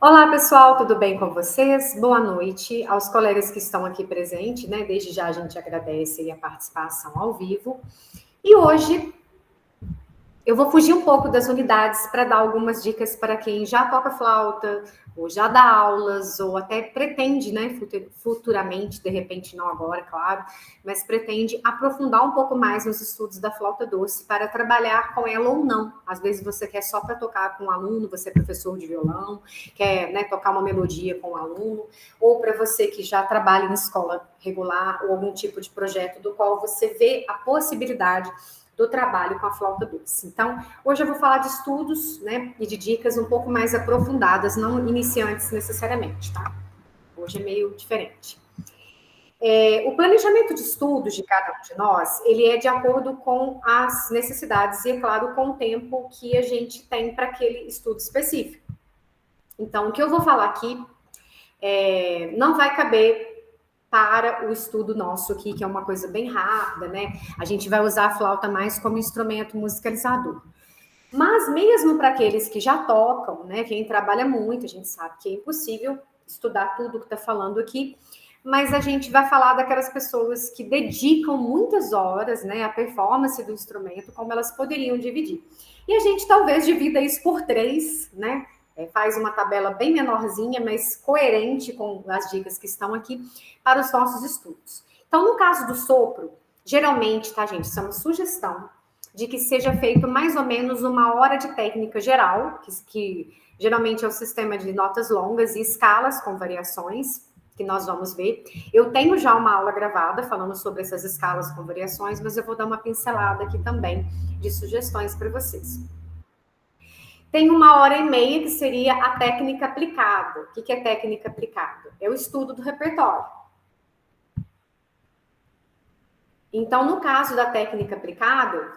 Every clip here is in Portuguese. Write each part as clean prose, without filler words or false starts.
Olá, pessoal, tudo bem com vocês? Boa noite aos colegas que estão aqui presentes, né? Desde já a gente agradece a participação ao vivo. E hoje eu vou fugir um pouco das unidades para dar algumas dicas para quem já toca flauta, ou já dá aulas, ou até pretende, né, futuramente, de repente não agora, claro, mas pretende aprofundar um pouco mais nos estudos da flauta doce para trabalhar com ela ou não. Às vezes você quer só para tocar com um aluno, você é professor de violão, quer, né, tocar uma melodia com um aluno, ou para você que já trabalha em escola regular ou algum tipo de projeto do qual você vê a possibilidade do trabalho com a flauta doce. Então, hoje eu vou falar de estudos, né, e de dicas um pouco mais aprofundadas, não iniciantes necessariamente, tá? Hoje é meio diferente. O planejamento de estudos de cada um de nós, ele é de acordo com as necessidades e, é claro, com o tempo que a gente tem para aquele estudo específico. Então, o que eu vou falar aqui não vai caber para o estudo nosso aqui, que é uma coisa bem rápida, né? A gente vai usar a flauta mais como instrumento musicalizador. Mas mesmo para aqueles que já tocam, né? Quem trabalha muito, a gente sabe que é impossível estudar tudo que está falando aqui, mas a gente vai falar daquelas pessoas que dedicam muitas horas, né, à performance do instrumento, como elas poderiam dividir. E a gente talvez divida isso por 3, né? Faz uma tabela bem menorzinha, mas coerente com as dicas que estão aqui para os nossos estudos. Então, no caso do sopro, geralmente, tá, gente, isso é uma sugestão de que seja feito mais ou menos 1 hora de técnica geral, que geralmente é o sistema de notas longas e escalas com variações, que nós vamos ver. Eu tenho já uma aula gravada falando sobre essas escalas com variações, mas eu vou dar uma pincelada aqui também de sugestões para vocês. Tem 1 hora e meia que seria a técnica aplicada. O que é técnica aplicada? É o estudo do repertório. Então, no caso da técnica aplicada,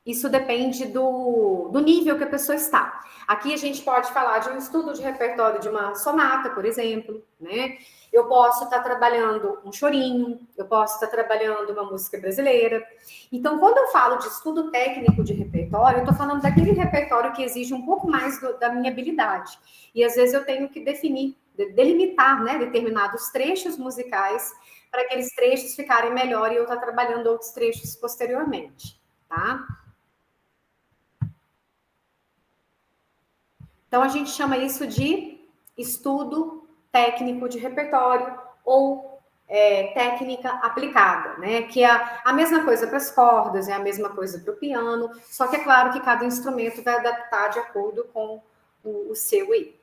isso depende do nível que a pessoa está. Aqui a gente pode falar de um estudo de repertório de uma sonata, por exemplo, né? Eu posso estar trabalhando um chorinho, eu posso estar trabalhando uma música brasileira. Então, quando eu falo de estudo técnico de repertório, eu estou falando daquele repertório que exige um pouco mais da minha habilidade. E às vezes eu tenho que definir, delimitar, né, determinados trechos musicais para aqueles trechos ficarem melhor e eu estar trabalhando outros trechos posteriormente, tá? Então, a gente chama isso de estudo técnico de repertório ou técnica aplicada, né? Que é a mesma coisa para as cordas, é a mesma coisa para o piano, só que é claro que cada instrumento vai adaptar de acordo com o seu aí.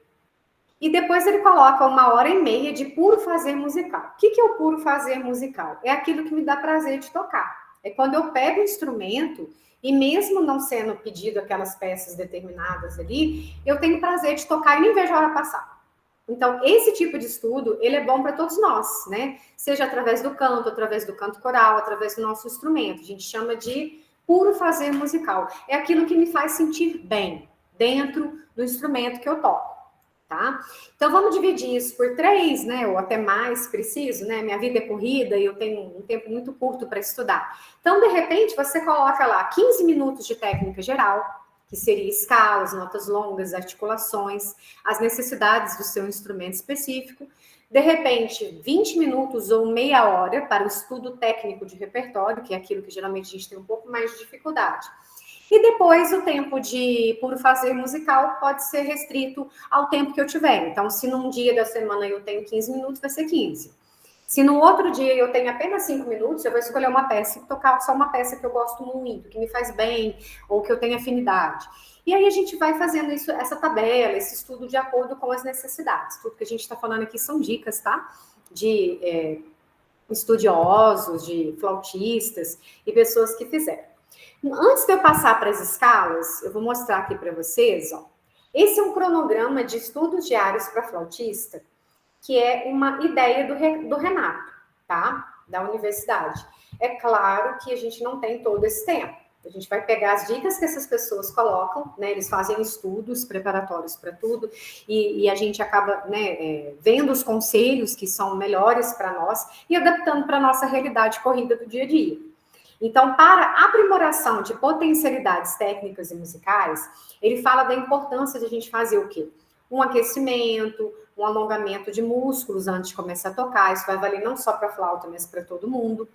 E depois ele coloca 1 hora e meia de puro fazer musical. O que é o puro fazer musical? É aquilo que me dá prazer de tocar. É quando eu pego o instrumento e mesmo não sendo pedido aquelas peças determinadas ali, eu tenho prazer de tocar e nem vejo a hora passar. Então, esse tipo de estudo, ele é bom para todos nós, né? Seja através do canto coral, através do nosso instrumento. A gente chama de puro fazer musical. É aquilo que me faz sentir bem dentro do instrumento que eu toco. Tá? Então, vamos dividir isso por 3, né? Ou até mais, preciso, né? Minha vida é corrida e eu tenho um tempo muito curto para estudar. Então, de repente, você coloca lá 15 minutos de técnica geral, que seria escalas, notas longas, articulações, as necessidades do seu instrumento específico. De repente, 20 minutos ou meia hora para o estudo técnico de repertório, que é aquilo que geralmente a gente tem um pouco mais de dificuldade. E depois o tempo de puro fazer musical pode ser restrito ao tempo que eu tiver. Então, se num dia da semana eu tenho 15 minutos, vai ser 15. Se no outro dia eu tenho apenas 5 minutos, eu vou escolher uma peça e tocar só uma peça que eu gosto muito, que me faz bem, ou que eu tenho afinidade. E aí a gente vai fazendo isso, essa tabela, esse estudo de acordo com as necessidades. Tudo que a gente está falando aqui são dicas, tá? De estudiosos, de flautistas e pessoas que fizeram. Antes de eu passar para as escalas, eu vou mostrar aqui para vocês, ó. Esse é um cronograma de estudos diários para flautista, que é uma ideia do Renato, tá? Da universidade. É claro que a gente não tem todo esse tempo. A gente vai pegar as dicas que essas pessoas colocam, né? Eles fazem estudos preparatórios para tudo, e a gente acaba, né, vendo os conselhos que são melhores para nós e adaptando para a nossa realidade corrida do dia a dia. Então, para aprimoração de potencialidades técnicas e musicais, ele fala da importância de a gente fazer o quê? um aquecimento, um alongamento de músculos antes de começar a tocar. Isso vai valer não só para a flauta, mas para todo mundo.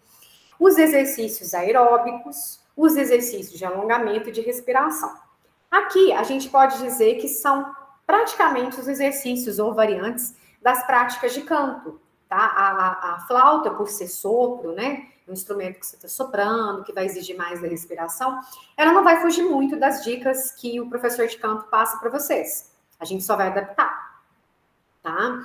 Os exercícios aeróbicos, os exercícios de alongamento e de respiração. Aqui, a gente pode dizer que são praticamente os exercícios ou variantes das práticas de canto, tá? A flauta, por ser sopro, né? Um instrumento que você está soprando, que vai exigir mais da respiração, ela não vai fugir muito das dicas que o professor de canto passa para vocês. A gente só vai adaptar, tá?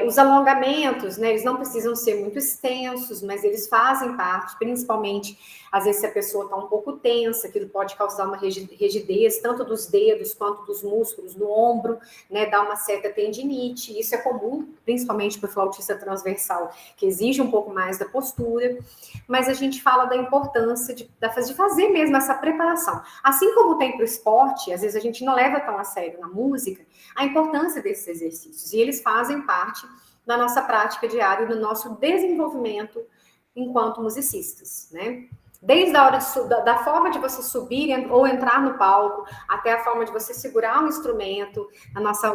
Os alongamentos, né, eles não precisam ser muito extensos, mas eles fazem parte, principalmente, às vezes, se a pessoa está um pouco tensa, aquilo pode causar uma rigidez, tanto dos dedos quanto dos músculos do ombro, né, dá uma certa tendinite, isso é comum, principalmente para o flautista transversal, que exige um pouco mais da postura, mas a gente fala da importância de fazer mesmo essa preparação. Assim como tem para o esporte, às vezes a gente não leva tão a sério na música, a importância desses exercícios, e eles fazem parte da nossa prática diária e do nosso desenvolvimento enquanto musicistas, né? Desde a hora da forma de você subir ou entrar no palco, até a forma de você segurar um instrumento. Na nossa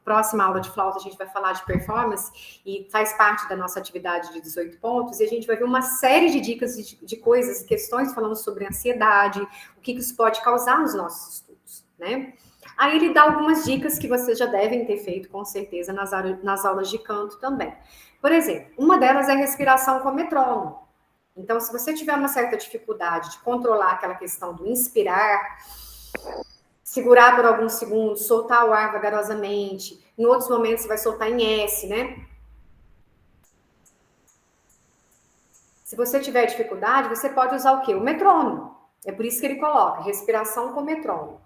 próxima aula de flauta, a gente vai falar de performance, e faz parte da nossa atividade de 18 pontos, e a gente vai ver uma série de dicas de coisas e questões falando sobre ansiedade, o que isso pode causar nos nossos estudos, né? Aí ele dá algumas dicas que vocês já devem ter feito, com certeza, nas aulas de canto também. Por exemplo, uma delas é a respiração com metrônomo. Então, se você tiver uma certa dificuldade de controlar aquela questão do inspirar, segurar por alguns segundos, soltar o ar vagarosamente, em outros momentos você vai soltar em S, né? Se você tiver dificuldade, você pode usar o quê? O metrônomo. É por isso que ele coloca respiração com metrônomo.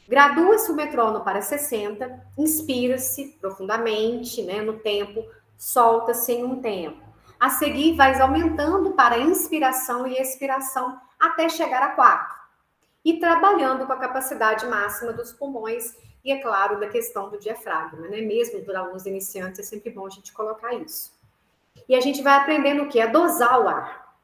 Gradua-se o metrônomo para 60, inspira-se profundamente, né, no tempo, solta-se em um tempo. A seguir, vai aumentando para inspiração e expiração até chegar a 4. E trabalhando com a capacidade máxima dos pulmões e, é claro, da questão do diafragma, né? Mesmo para alguns iniciantes, é sempre bom a gente colocar isso. E a gente vai aprendendo o quê? A dosar o ar,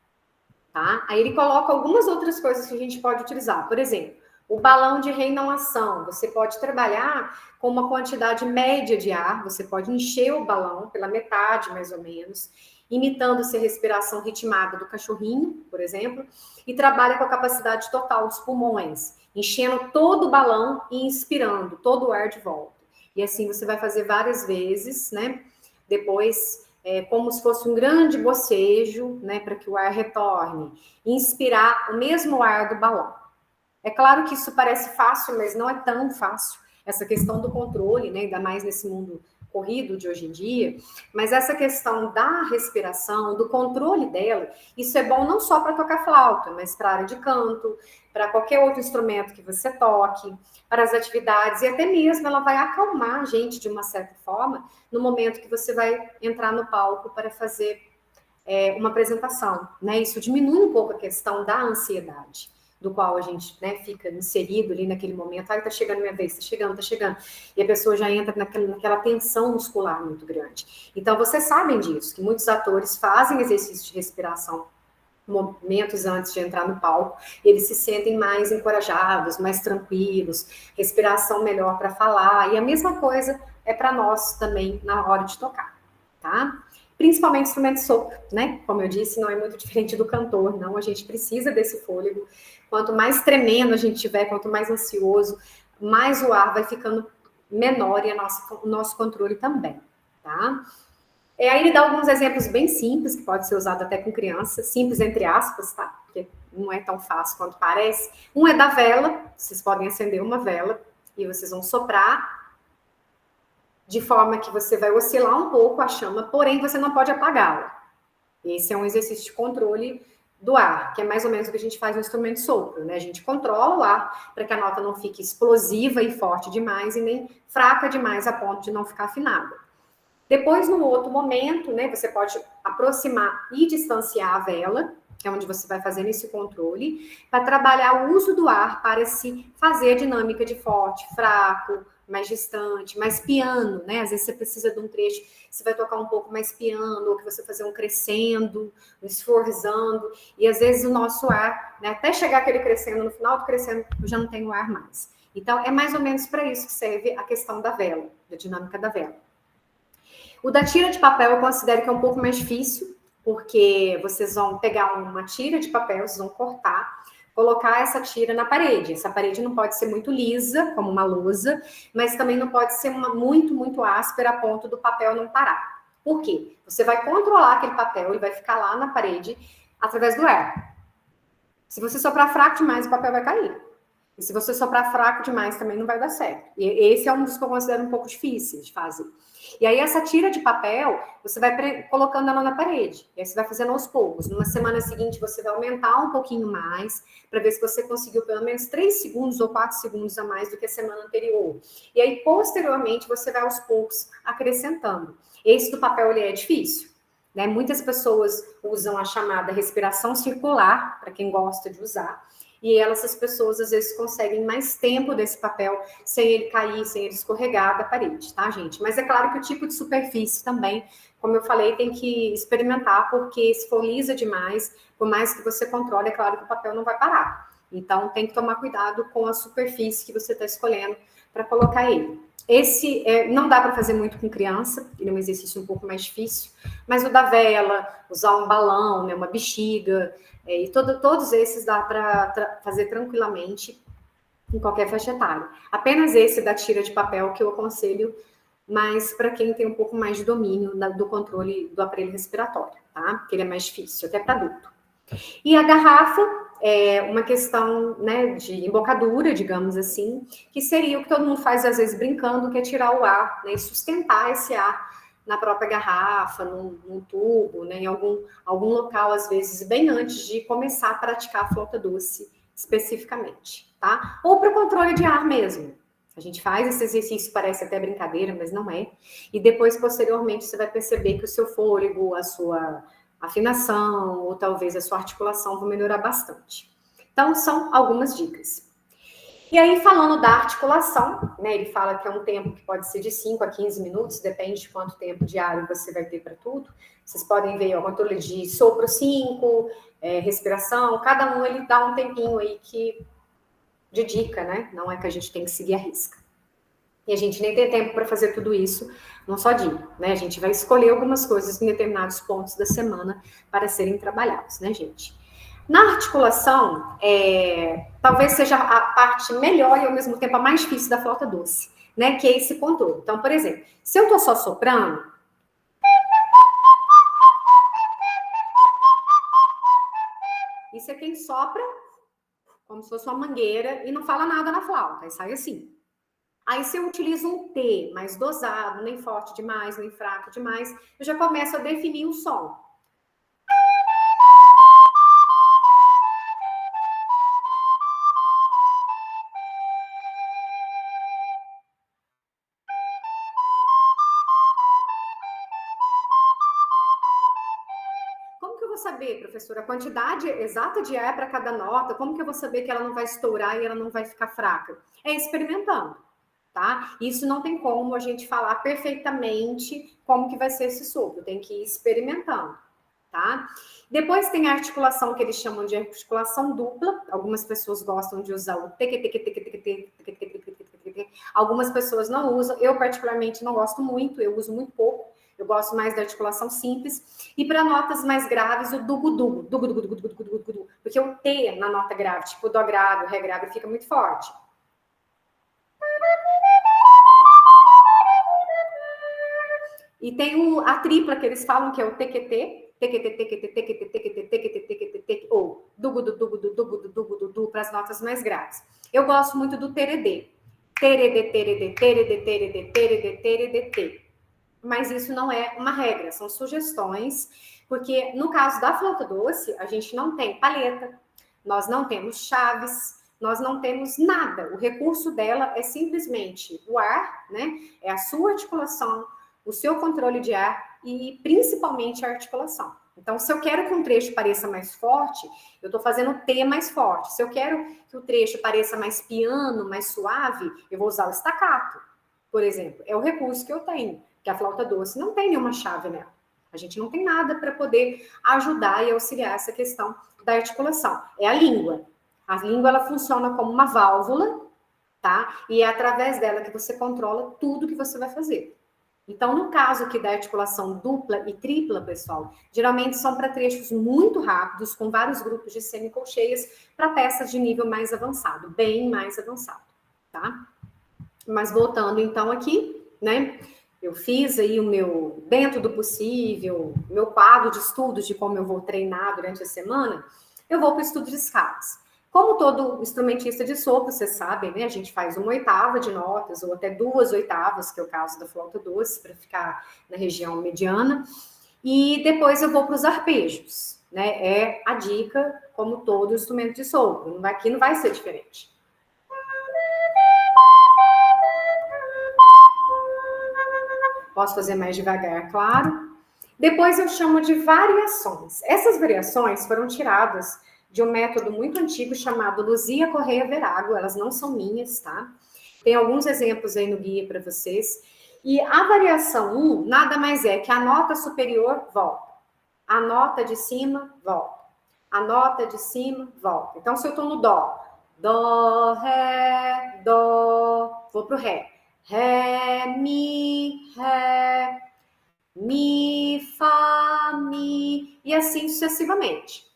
tá? Aí ele coloca algumas outras coisas que a gente pode utilizar. Por exemplo, o balão de reinalação. Você pode trabalhar com uma quantidade média de ar, você pode encher o balão pela metade, mais ou menos, imitando-se a respiração ritmada do cachorrinho, por exemplo, e trabalha com a capacidade total dos pulmões, enchendo todo o balão e inspirando todo o ar de volta. E assim você vai fazer várias vezes, né? Depois, como se fosse um grande bocejo, né? Para que o ar retorne. Inspirar o mesmo ar do balão. É claro que isso parece fácil, mas não é tão fácil. Essa questão do controle, né? Ainda mais nesse mundo corrido de hoje em dia, mas essa questão da respiração, do controle dela, isso é bom não só para tocar flauta, mas para a área de canto, para qualquer outro instrumento que você toque, para as atividades, e até mesmo ela vai acalmar a gente de uma certa forma no momento que você vai entrar no palco para fazer uma apresentação, né? Isso diminui um pouco a questão da ansiedade, do qual a gente, né, fica inserido ali naquele momento. Ai, tá chegando minha vez, tá chegando. E a pessoa já entra naquela tensão muscular muito grande. Então, vocês sabem disso, que muitos atores fazem exercício de respiração momentos antes de entrar no palco, eles se sentem mais encorajados, mais tranquilos, respiração melhor para falar, e a mesma coisa é para nós também na hora de tocar, tá? Principalmente instrumento sopro, né? Como eu disse, não é muito diferente do cantor, não, a gente precisa desse fôlego. Quanto mais tremendo a gente tiver, quanto mais ansioso, mais o ar vai ficando menor e o nosso controle também, tá? Aí ele dá alguns exemplos bem simples, que pode ser usado até com criança, simples entre aspas, tá? Porque não é tão fácil quanto parece. Um é da vela, vocês podem acender uma vela e vocês vão soprar de forma que você vai oscilar um pouco a chama, porém você não pode apagá-la. Esse é um exercício de controle do ar, que é mais ou menos o que a gente faz no instrumento sopro, né? A gente controla o ar para que a nota não fique explosiva e forte demais e nem fraca demais a ponto de não ficar afinada. Depois, no outro momento, né, você pode aproximar e distanciar a vela, que é onde você vai fazendo esse controle, para trabalhar o uso do ar para se fazer a dinâmica de forte, fraco, mais distante, mais piano, né? Às vezes você precisa de um trecho, você vai tocar um pouco mais piano, ou que você fazer um crescendo, um esforzando, e às vezes o nosso ar, né, até chegar aquele crescendo, no final do crescendo, eu já não tenho ar mais. Então, é mais ou menos para isso que serve a questão da vela, da dinâmica da vela. O da tira de papel eu considero que é um pouco mais difícil, porque vocês vão pegar uma tira de papel, vocês vão cortar, colocar essa tira na parede. Essa parede não pode ser muito lisa, como uma lousa, mas também não pode ser muito áspera a ponto do papel não parar. Por quê? Você vai controlar aquele papel, ele vai ficar lá na parede através do ar. Se você soprar fraco demais, o papel vai cair. E se você soprar fraco demais, também não vai dar certo. E esse é um dos que eu considero um pouco difíceis de fazer. E aí, essa tira de papel, você vai colocando ela na parede. E aí, você vai fazendo aos poucos. Numa semana seguinte, você vai aumentar um pouquinho mais, para ver se você conseguiu pelo menos 3 segundos ou 4 segundos a mais do que a semana anterior. E aí, posteriormente, você vai aos poucos acrescentando. Esse do papel, ele é difícil. Né? Muitas pessoas usam a chamada respiração circular, para quem gosta de usar. E essas pessoas, às vezes, conseguem mais tempo desse papel sem ele cair, sem ele escorregar da parede, tá, gente? Mas é claro que o tipo de superfície também, como eu falei, tem que experimentar, porque se for lisa demais, por mais que você controle, é claro que o papel não vai parar. Então, tem que tomar cuidado com a superfície que você está escolhendo para colocar ele. Esse não dá para fazer muito com criança, ele é um exercício um pouco mais difícil, mas o da vela, usar um balão, né, uma bexiga, e todos esses dá para fazer tranquilamente em qualquer faixa etária. Apenas esse da tira de papel que eu aconselho, mas para quem tem um pouco mais de domínio do controle do aparelho respiratório, tá? Porque ele é mais difícil, até para adulto. E a garrafa é uma questão, né, de embocadura, digamos assim, que seria o que todo mundo faz às vezes brincando, que é tirar o ar, né, e sustentar esse ar na própria garrafa, num tubo, né, em algum local, às vezes, bem antes de começar a praticar a flauta doce especificamente, tá? Ou para o controle de ar mesmo. A gente faz esse exercício, parece até brincadeira, mas não é. E depois, posteriormente, você vai perceber que o seu fôlego, a sua afinação, ou talvez a sua articulação vão melhorar bastante. Então, são algumas dicas. E aí, falando da articulação, né, ele fala que é um tempo que pode ser de 5 a 15 minutos, depende de quanto tempo diário você vai ter para tudo. Vocês podem ver o controle de sopro 5, respiração, cada um ele dá um tempinho aí de dica, né? Não é que a gente tem que seguir a risca. E a gente nem tem tempo para fazer tudo isso num só dia, né? A gente vai escolher algumas coisas em determinados pontos da semana para serem trabalhados, né, gente? Na articulação, talvez seja a parte melhor e ao mesmo tempo a mais difícil da flauta doce, né? Que é esse controle. Então, por exemplo, se eu tô só soprando, isso é quem sopra como se fosse uma mangueira e não fala nada na flauta, aí sai assim. Aí, se eu utilizo um T mais dosado, nem forte demais, nem fraco demais, eu já começo a definir o som. Como que eu vou saber, professora, a quantidade exata de ar para cada nota? Como que eu vou saber que ela não vai estourar e ela não vai ficar fraca? É experimentando. Tá? Isso não tem como a gente falar perfeitamente como que vai ser esse sopro, tem que ir experimentando, tá? Depois tem a articulação que eles chamam de articulação dupla, algumas pessoas gostam de usar o algumas pessoas não usam, eu particularmente não gosto muito, eu uso muito pouco, eu gosto mais da articulação simples, e para notas mais graves, o dugu-dugu, dugu-dugu-dugu-dugu-dugu-dugu, porque o T na nota grave, tipo o dó grave, o ré grave, fica muito forte. E tem a tripla que eles falam, que é o TQT, ou dugu-dugu-dugu-dugu-dugu para as notas mais graves. Eu gosto muito do teredê. Teredê, teredê, teredê, teredê, teredê, teredê. Mas isso não é uma regra, são sugestões, porque no caso da flauta doce, a gente não tem palheta, nós não temos chaves, nós não temos nada. O recurso dela é simplesmente o ar, né? É a sua articulação, o seu controle de ar e principalmente a articulação. Então, se eu quero que um trecho pareça mais forte, eu estou fazendo o T mais forte. Se eu quero que o trecho pareça mais piano, mais suave, eu vou usar o staccato, por exemplo. É o recurso que eu tenho, que a flauta doce não tem nenhuma chave nela. A gente não tem nada para poder ajudar e auxiliar essa questão da articulação. É a língua. A língua, ela funciona como uma válvula, tá? E é através dela que você controla tudo que você vai fazer. Então, no caso aqui da articulação dupla e tripla, pessoal, geralmente são para trechos muito rápidos, com vários grupos de semicolcheias, para peças de nível mais avançado, bem mais avançado, tá? Mas voltando então aqui, né? Eu fiz aí o meu, dentro do possível, meu quadro de estudos de como eu vou treinar durante a semana, eu vou para o estudo de escalas. Como todo instrumentista de sopro, vocês sabem, né? A gente faz 1/8 de notas, ou até 2/8, que é o caso da flauta doce, para ficar na região mediana. E depois eu vou para os arpejos, né? É a dica, como todo instrumento de sopro. Aqui não vai ser diferente. Posso fazer mais devagar, claro. Depois eu chamo de variações. Essas variações foram tiradas de um método muito antigo chamado Luzia Correia Verago. Elas não são minhas, tá? Tem alguns exemplos aí no guia para vocês. E a variação 1 nada mais é que a nota superior volta. A nota de cima volta. A nota de cima volta. Então, se eu estou no dó, dó, ré, dó, vou pro ré. Ré, mi, fá, mi, e assim sucessivamente.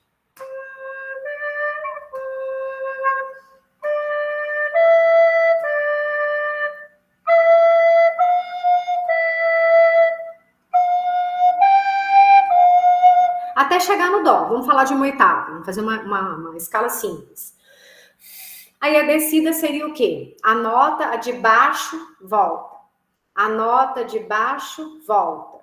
Até chegar no dó, vamos falar de 1/8, vamos fazer uma escala simples. Aí a descida seria o quê? A nota a de baixo volta. A nota de baixo volta.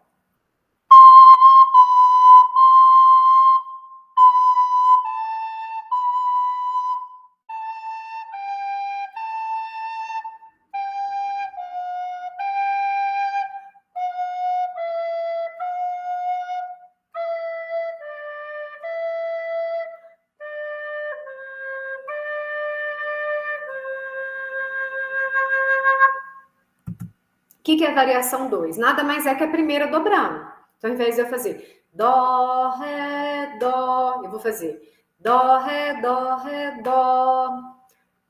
O que é a variação 2? Nada mais é que a primeira dobrando. Então, ao invés de eu fazer dó, ré, dó, eu vou fazer dó, ré, dó, ré, dó,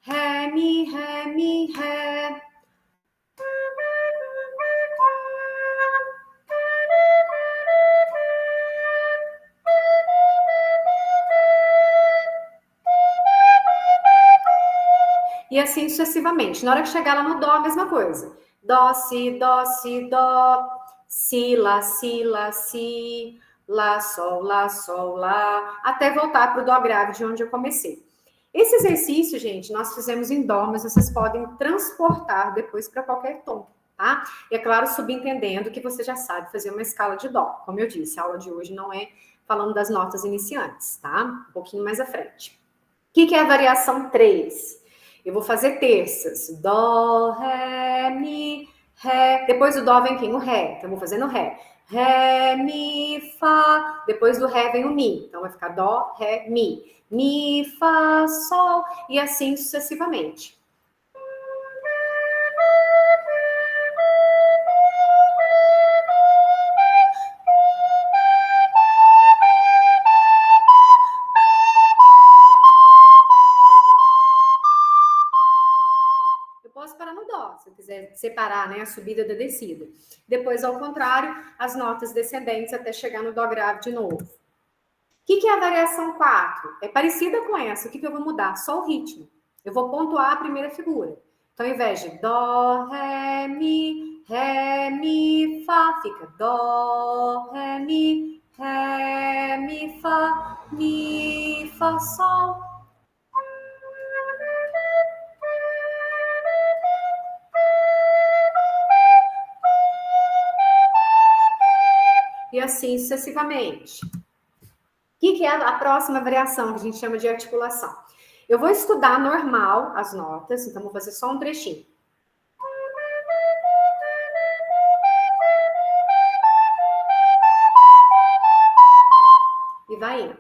ré, mi, ré. E assim sucessivamente. Na hora que chegar lá no dó, a mesma coisa. Dó, si, dó, si, lá, si, lá, sol, lá, até voltar para o dó grave de onde eu comecei. Esse exercício, gente, nós fizemos em dó, mas vocês podem transportar depois para qualquer tom, tá? E é claro, subentendendo que você já sabe fazer uma escala de dó. Como eu disse, a aula de hoje não é falando das notas iniciantes, tá? Um pouquinho mais à frente. O que é a variação 3? Eu vou fazer terças. Dó, ré, mi, ré. Depois do dó vem quem? O ré. Então, eu vou fazer no ré. Ré, mi, fá. Depois do ré vem o mi. Então, vai ficar dó, ré, mi. Mi, fá, sol. E assim sucessivamente. Se eu quiser separar, né, a subida da descida. Depois, ao contrário, as notas descendentes até chegar no dó grave de novo. O que é a variação 4? É parecida com essa. O que eu vou mudar? Só o ritmo. Eu vou pontuar a primeira figura. Então, ao invés de dó, ré, mi, fá, fica dó, ré, mi, fá, sol. E assim sucessivamente. O que é a próxima variação, que a gente chama de articulação? Eu vou estudar normal as notas, então vou fazer só um trechinho. E vai indo.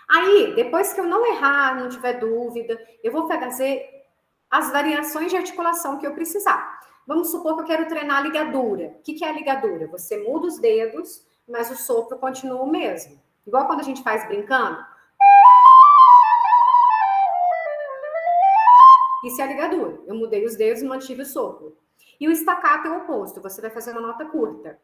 Aí, depois que eu não errar, não tiver dúvida, eu vou fazer as variações de articulação que eu precisar. Vamos supor que eu quero treinar a ligadura. O que é a ligadura? Você muda os dedos, mas o sopro continua o mesmo. Igual quando a gente faz brincando. Isso é a ligadura. Eu mudei os dedos e mantive o sopro. E o staccato é o oposto. Você vai fazer uma nota curta.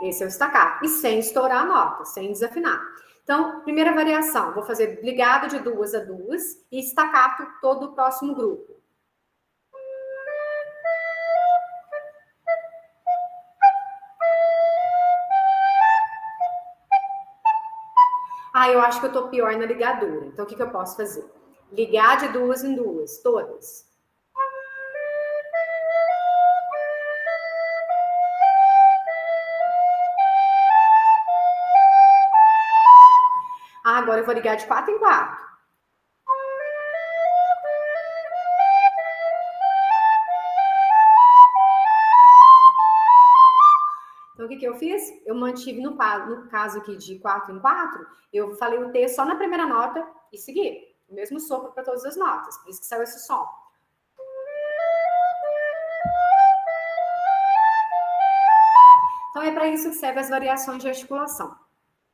Esse é o staccato. E sem estourar a nota, sem desafinar. Então, primeira variação. Vou fazer ligado de 2 a 2 e staccato todo o próximo grupo. Eu acho que eu tô pior na ligadura. Então, o que eu posso fazer? Ligar de 2 em 2, todas. Agora eu vou ligar de 4 em 4. Então, o que eu fiz? Eu mantive no caso aqui de 4 em 4, eu falei o T só na primeira nota e segui. O mesmo sopro para todas as notas, por isso que saiu esse som. Então, é para isso que servem as variações de articulação.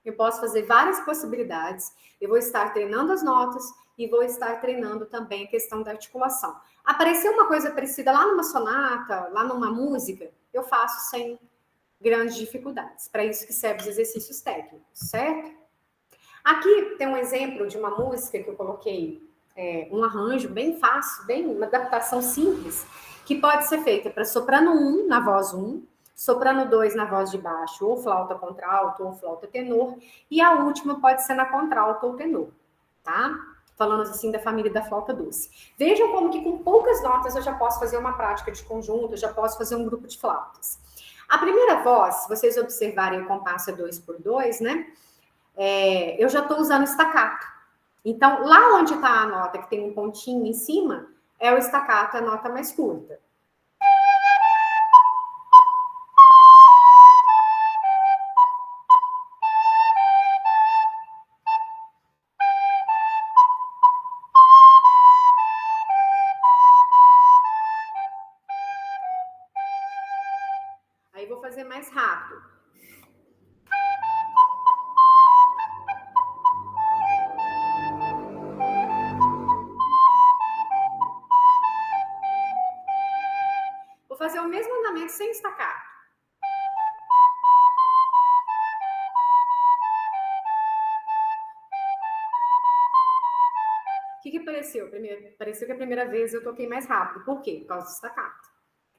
Eu posso fazer várias possibilidades, eu vou estar treinando as notas e vou estar treinando também a questão da articulação. Apareceu uma coisa parecida lá numa sonata, lá numa música, eu faço sem grandes dificuldades. Para isso que servem os exercícios técnicos, certo? Aqui tem um exemplo de uma música que eu coloquei, um arranjo bem fácil, bem uma adaptação simples, que pode ser feita para soprano 1 na voz 1, soprano 2 na voz de baixo, ou flauta contralto, ou flauta tenor, e a última pode ser na contralto ou tenor, tá? Falando assim da família da flauta doce. Vejam como que com poucas notas eu já posso fazer uma prática de conjunto, eu já posso fazer um grupo de flautas. A primeira voz, se vocês observarem o compasso é 2x2, né? Eu já estou usando staccato. Então, lá onde está a nota que tem um pontinho em cima, é o staccato, a nota mais curta. Aí vou fazer mais rápido. Vou fazer o mesmo andamento sem staccato. O que pareceu? Pareceu que a primeira vez eu toquei mais rápido. Por quê? Por causa do staccato.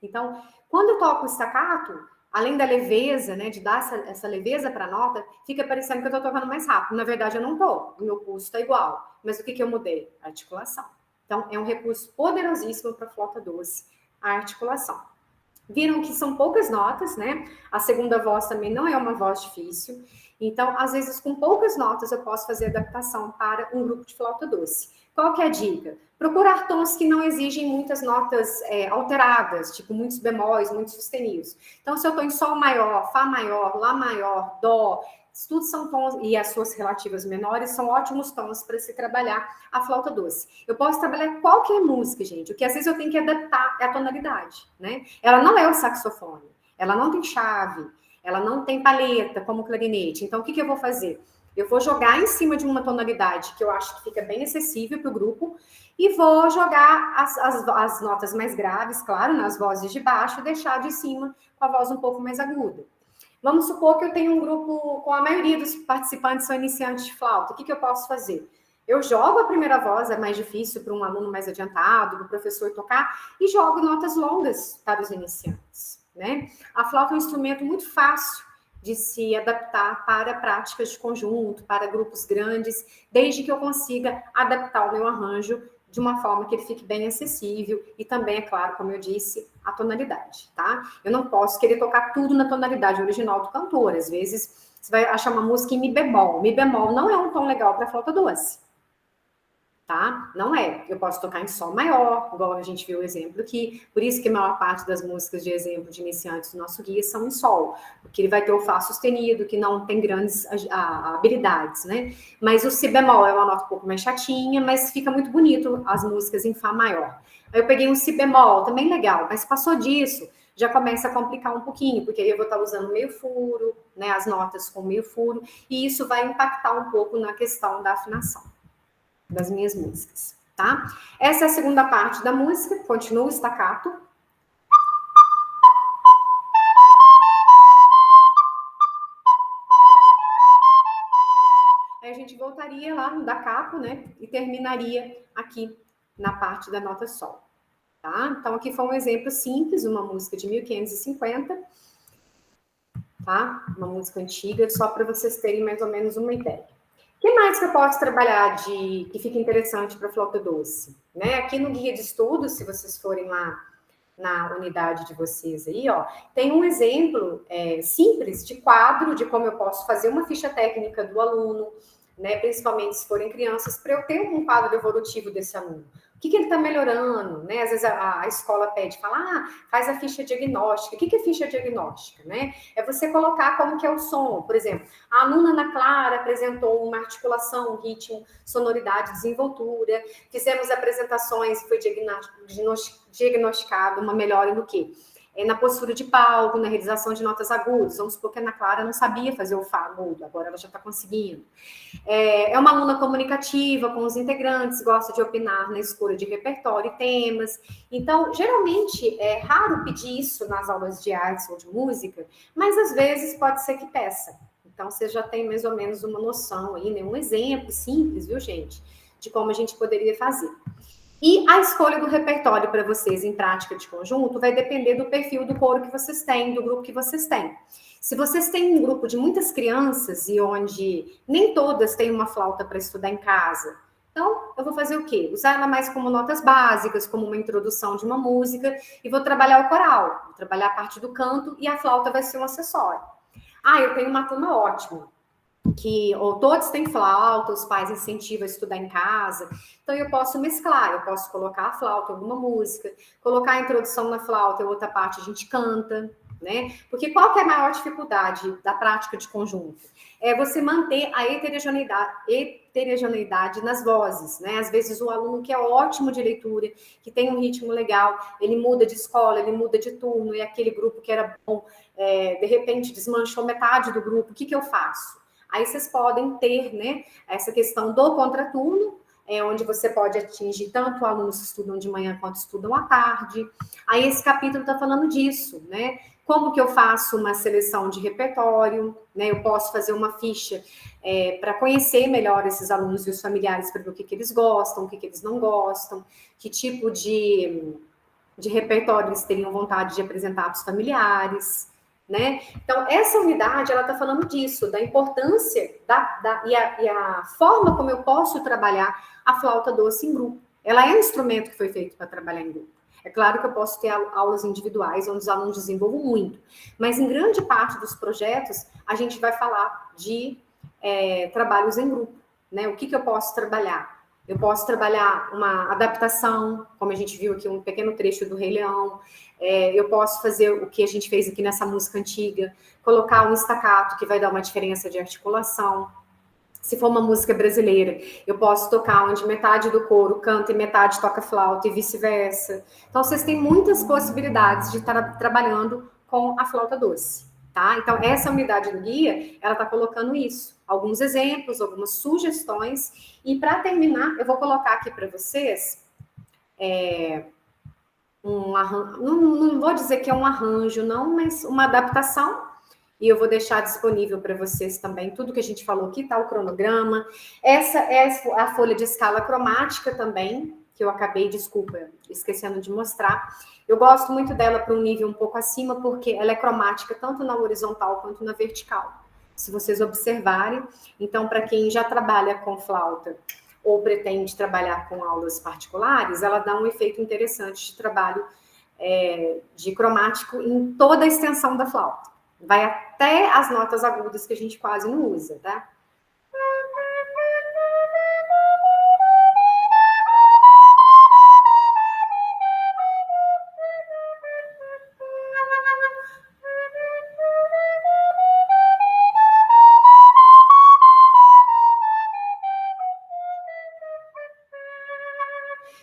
Então, quando eu toco o staccato, além da leveza, né, de dar essa leveza para a nota, fica parecendo que eu estou tocando mais rápido. Na verdade, eu não estou. O meu pulso está igual. Mas o que eu mudei? A articulação. Então, é um recurso poderosíssimo para a flauta doce, a articulação. Viram que são poucas notas, né? A segunda voz também não é uma voz difícil. Então, às vezes, com poucas notas, eu posso fazer adaptação para um grupo de flauta doce. Qual que é a dica? Procurar tons que não exigem muitas notas alteradas, tipo muitos bemóis, muitos sustenidos. Então, se eu estou em Sol maior, Fá maior, Lá maior, Dó, tudo são tons, e as suas relativas menores, são ótimos tons para se trabalhar a flauta doce. Eu posso trabalhar qualquer música, gente. O que às vezes eu tenho que adaptar é a tonalidade, né? Ela não é o saxofone, ela não tem chave, ela não tem palheta como o clarinete. Então, o que eu vou fazer? Eu vou jogar em cima de uma tonalidade que eu acho que fica bem acessível para o grupo e vou jogar as notas mais graves, claro, nas vozes de baixo, e deixar de cima com a voz um pouco mais aguda. Vamos supor que eu tenho um grupo com a maioria dos participantes são iniciantes de flauta. O que eu posso fazer? Eu jogo a primeira voz, é mais difícil para um aluno mais adiantado, para o professor tocar, e jogo notas longas para os iniciantes, né? A flauta é um instrumento muito fácil de se adaptar para práticas de conjunto, para grupos grandes, desde que eu consiga adaptar o meu arranjo de uma forma que ele fique bem acessível e também, é claro, como eu disse, a tonalidade, tá? Eu não posso querer tocar tudo na tonalidade original do cantor. Às vezes, você vai achar uma música em Mi bemol. Mi bemol não é um tom legal para flauta doce, tá? Não é. Eu posso tocar em Sol maior, igual a gente viu o exemplo aqui. Por isso que a maior parte das músicas de exemplo de iniciantes do nosso guia são em Sol, porque ele vai ter o Fá sustenido, que não tem grandes habilidades, né? Mas o Si bemol é uma nota um pouco mais chatinha, mas fica muito bonito as músicas em Fá maior. Aí eu peguei um Si bemol, também legal, mas passou disso, já começa a complicar um pouquinho, porque aí eu vou estar usando meio furo, né, as notas com meio furo, e isso vai impactar um pouco na questão da afinação das minhas músicas, tá? Essa é a segunda parte da música, continua o staccato. Aí a gente voltaria lá no da capo, né, e terminaria aqui na parte da nota sol, tá? Então aqui foi um exemplo simples, uma música de 1550, tá? Uma música antiga, só para vocês terem mais ou menos uma ideia. O que mais que eu posso trabalhar que fica interessante para flauta doce? Né? Aqui no guia de estudos, se vocês forem lá na unidade de vocês aí, ó, tem um exemplo simples de quadro de como eu posso fazer uma ficha técnica do aluno, né? Principalmente se forem crianças, para eu ter um quadro evolutivo desse aluno. O que ele está melhorando, né? Às vezes a escola pede, fala, faz a ficha diagnóstica. O que é ficha diagnóstica, né? É você colocar como que é o som. Por exemplo, a aluna Ana Clara apresentou uma articulação, um ritmo, sonoridade, desenvoltura. Fizemos apresentações, foi diagnosticado uma melhora no quê? Na postura de palco, na realização de notas agudas. Vamos supor que a Ana Clara não sabia fazer o Fá agudo, agora ela já está conseguindo. É uma aluna comunicativa com os integrantes, gosta de opinar na escolha de repertório e temas. Então, geralmente, é raro pedir isso nas aulas de artes ou de música, mas às vezes pode ser que peça. Então, você já tem mais ou menos uma noção aí, né? Um exemplo simples, viu, gente? De como a gente poderia fazer. E a escolha do repertório para vocês em prática de conjunto vai depender do perfil do coro que vocês têm, do grupo que vocês têm. Se vocês têm um grupo de muitas crianças e onde nem todas têm uma flauta para estudar em casa, então eu vou fazer o quê? Usar ela mais como notas básicas, como uma introdução de uma música, e vou trabalhar o coral, vou trabalhar a parte do canto e a flauta vai ser um acessório. Eu tenho uma turma ótima, que ou todos têm flauta, os pais incentivam a estudar em casa, então eu posso mesclar, eu posso colocar a flauta em alguma música, colocar a introdução na flauta e outra parte a gente canta, né? Porque qual que é a maior dificuldade da prática de conjunto? É você manter a heterogeneidade nas vozes, né? Às vezes o aluno que é ótimo de leitura, que tem um ritmo legal, ele muda de escola, ele muda de turno, e aquele grupo que era bom, de repente desmanchou metade do grupo, o que eu faço? Aí vocês podem ter, né, essa questão do contraturno, onde você pode atingir tanto alunos que estudam de manhã quanto estudam à tarde. Aí esse capítulo está falando disso, né? Como que eu faço uma seleção de repertório, né? Eu posso fazer uma ficha para conhecer melhor esses alunos e os familiares, para ver o que eles gostam, o que eles não gostam, que tipo de repertório eles teriam vontade de apresentar para os familiares, né? Então, essa unidade, ela está falando disso, da importância e a forma como eu posso trabalhar a flauta doce em grupo. Ela é um instrumento que foi feito para trabalhar em grupo. É claro que eu posso ter aulas individuais, onde os alunos desenvolvam muito, mas em grande parte dos projetos, a gente vai falar de trabalhos em grupo, né? O que eu posso trabalhar? Eu posso trabalhar uma adaptação, como a gente viu aqui, um pequeno trecho do Rei Leão. Eu posso fazer o que a gente fez aqui nessa música antiga, colocar um staccato, que vai dar uma diferença de articulação. Se for uma música brasileira, eu posso tocar onde metade do coro canta e metade toca flauta e vice-versa. Então, vocês têm muitas possibilidades de estar trabalhando com a flauta doce, tá? Então, essa unidade do guia, ela está colocando isso. Alguns exemplos, algumas sugestões. E, para terminar, eu vou colocar aqui para vocês um arranjo, não vou dizer que é um arranjo, não, mas uma adaptação. E eu vou deixar disponível para vocês também tudo que a gente falou aqui, tá? O cronograma. Essa é a folha de escala cromática também, que eu acabei, desculpa, esquecendo de mostrar. Eu gosto muito dela para um nível um pouco acima, porque ela é cromática tanto na horizontal quanto na vertical. Se vocês observarem. Então, para quem já trabalha com flauta ou pretende trabalhar com aulas particulares, ela dá um efeito interessante de trabalho de cromático em toda a extensão da flauta. Vai até as notas agudas que a gente quase não usa, tá?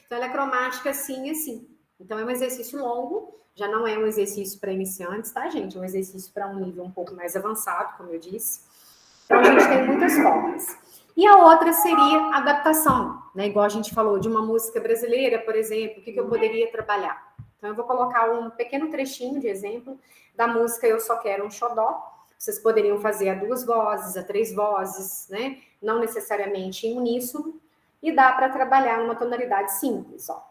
Então, ela é cromática assim e assim, Então, é um exercício longo, já não é um exercício para iniciantes, tá, gente? É um exercício para um nível um pouco mais avançado, como eu disse. Então, a gente tem muitas formas. E a outra seria adaptação, né? Igual a gente falou de uma música brasileira, por exemplo, o que eu poderia trabalhar? Então, eu vou colocar um pequeno trechinho de exemplo da música Eu Só Quero um Xodó. Vocês poderiam fazer a 2 vozes, a 3 vozes, né? Não necessariamente em uníssono. E dá para trabalhar numa tonalidade simples, ó.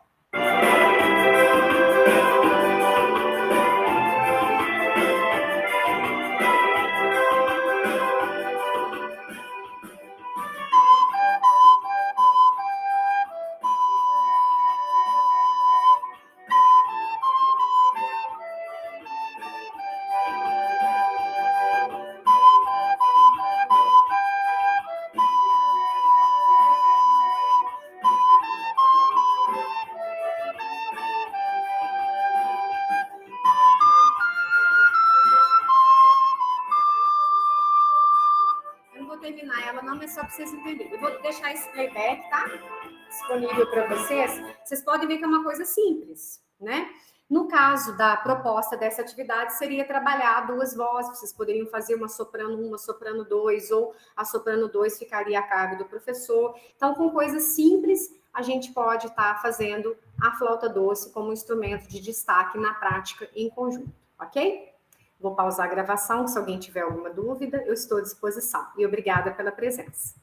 Terminar ela, não é só para vocês entenderem. Eu vou deixar esse playback, tá? Disponível para vocês. Vocês podem ver que é uma coisa simples, né? No caso da proposta dessa atividade, seria trabalhar 2 vozes. Vocês poderiam fazer uma soprano 1, uma soprano 2, ou a soprano 2 ficaria a cargo do professor. Então, com coisas simples, a gente pode estar fazendo a flauta doce como instrumento de destaque na prática em conjunto, ok? Vou pausar a gravação, se alguém tiver alguma dúvida, eu estou à disposição. E obrigada pela presença.